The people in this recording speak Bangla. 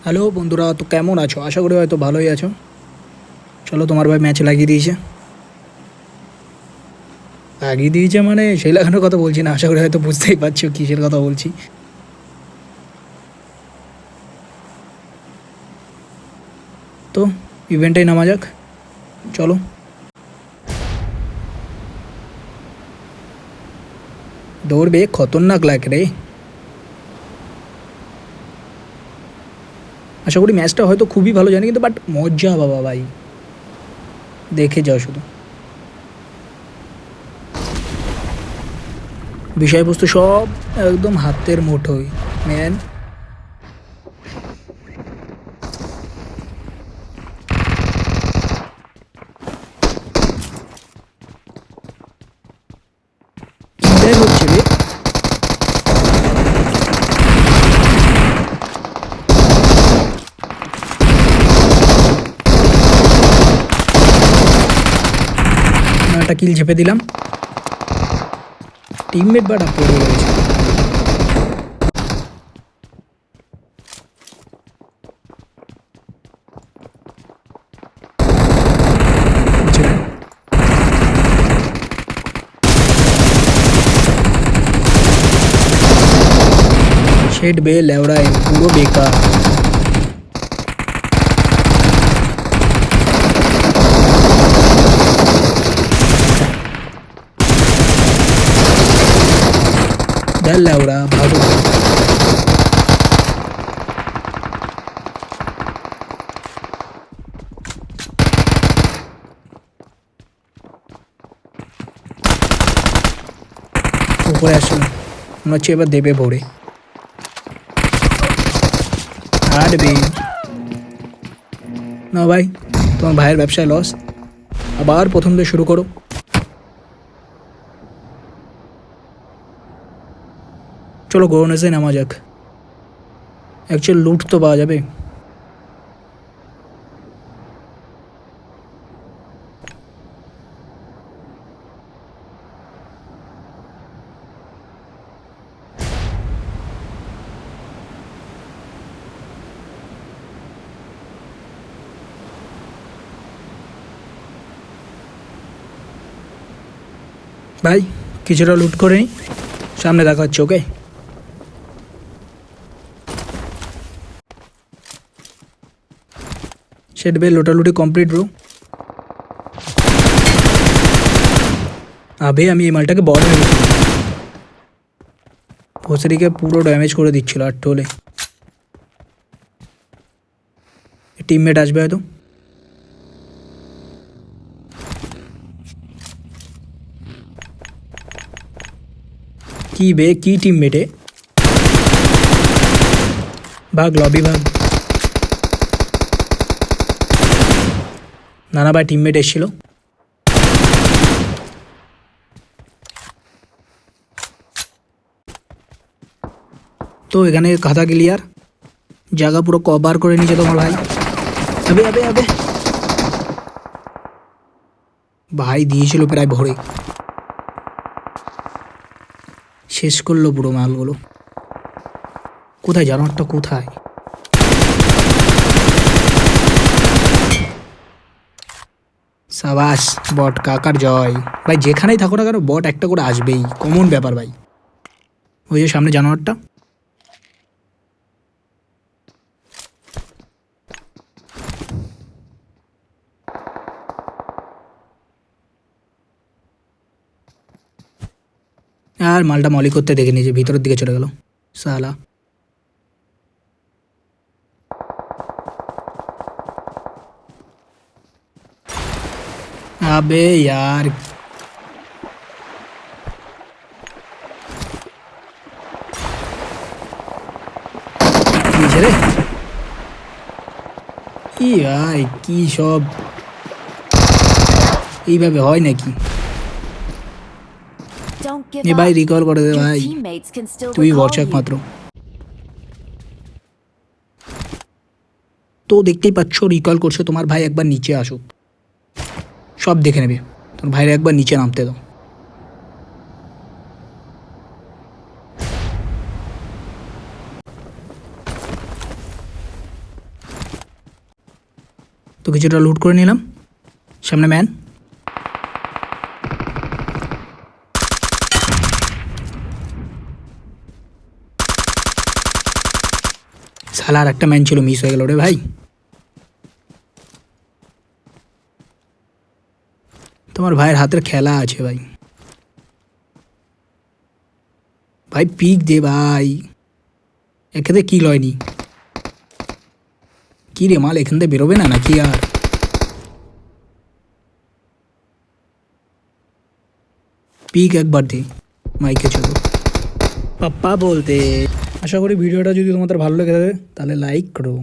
হ্যালো বন্ধুরা, তো কেমন আছো? আশা করি হয়তো ভালোই আছো। চলো, তোমার ভাই ম্যাচ লাগিয়ে দিয়েছে। লাগিয়ে দিয়েছে মানে সেই লাগানোর কথা বলছি না, আশা করি হয়তো বুঝতেই পারছো কিসের কথা বলছি। তো ইভেন্টেই নামা যাক, চলো। দৌড়বে খতরনাক লাগে রে। আশা করি ম্যাচটা হয়তো খুবই ভালো জানি, কিন্তু বাট মজা বাবা ভাই, দেখে যাও শুধু। বিষয়বস্তু সব একদম হাতের মুঠোয় ম্যান। কিটাই হচ্ছে রে। একটা কিল ঝেপে দিলাম, টিমমেট বাটা পড়ে রয়েছে। शेड बे लेवड़ा है पूरा बेकार। डल लेवड़ा भागो। ऊपर আসলে মনে হচ্ছে এবার দেবে ভরে। হাঁটবে না ভাই, তোমার ভাইয়ের ব্যবসায় লস। আবার প্রথম দিয়ে শুরু করো। চলো গোরনেসে নামা যাক, অ্যাকচুয়াল লুট তো পাওয়া যাবে। ভাই কিছুটা লুট করে নিই, সামনে দেখা হচ্ছে। ওকে, সেট বে লোটালুটি কমপ্লিট ব্রো। আবে আমি এই মালটাকে বড় হয়ে গেছি, ভোসরিকে পুরো ড্যামেজ করে দিচ্ছিল। আর টোলে টিমমেট আসবে হয়তো। কি বে, কি টিমমেটে? ভাগ লবি ভাগ। নানা ভাই টিমমেট এসেছিল। তো এখানে খাতা ক্লিয়ার, জায়গা পুরো কভার করে নিয়েছে তোমার ভাই। আবে আবে আবে ভাই দিয়েছিল প্রায় ভরে, শেষ করলো পুরো মালগুলো। কোথায় জানোয়ারটা, কোথায়? সাবাস, বট কাকার জয়। ভাই যেখানেই থাকো না কেন বট একটা করে আসবেই, কমন ব্যাপার ভাই। ওই যে সামনে জানোয়ারটা। আর মালটা মলি করতে দেখে নিয়েছে, ভিতরের দিকে চলে গেল সালা। আবে यार, রে কি ভাই, কি সব এইভাবে হয় নাকি? এ ভাই রিকল করে দে ভাই, তুই ভরসা একমাত্র। তো দেখতেই পাচ্ছ রিকল করছে তোমার ভাই, একবার নিচে আসুক, সব দেখে নেবে। তোর ভাইয়ের একবার নিচে নামতে দাও। তো কিছুটা লুট করে নিলাম। সামনে ম্যান। শালা আর একটা ম্যান ছিল, মিস হয়ে গেল রে ভাই। তোমার ভাইয়ের হাতের খেলা আছে ভাই। ভাই পিক দে ভাই, এখানে কি লয়নি। কি রে মাল, এখান থেকে বেরোবে না নাকি আর? পিক একবার দে মাইকে চলো পাপ্পা বলতে। আশা করি ভিডিওটা যদি তোমাদের ভালো লেগে থাকে তাহলে লাইক করো।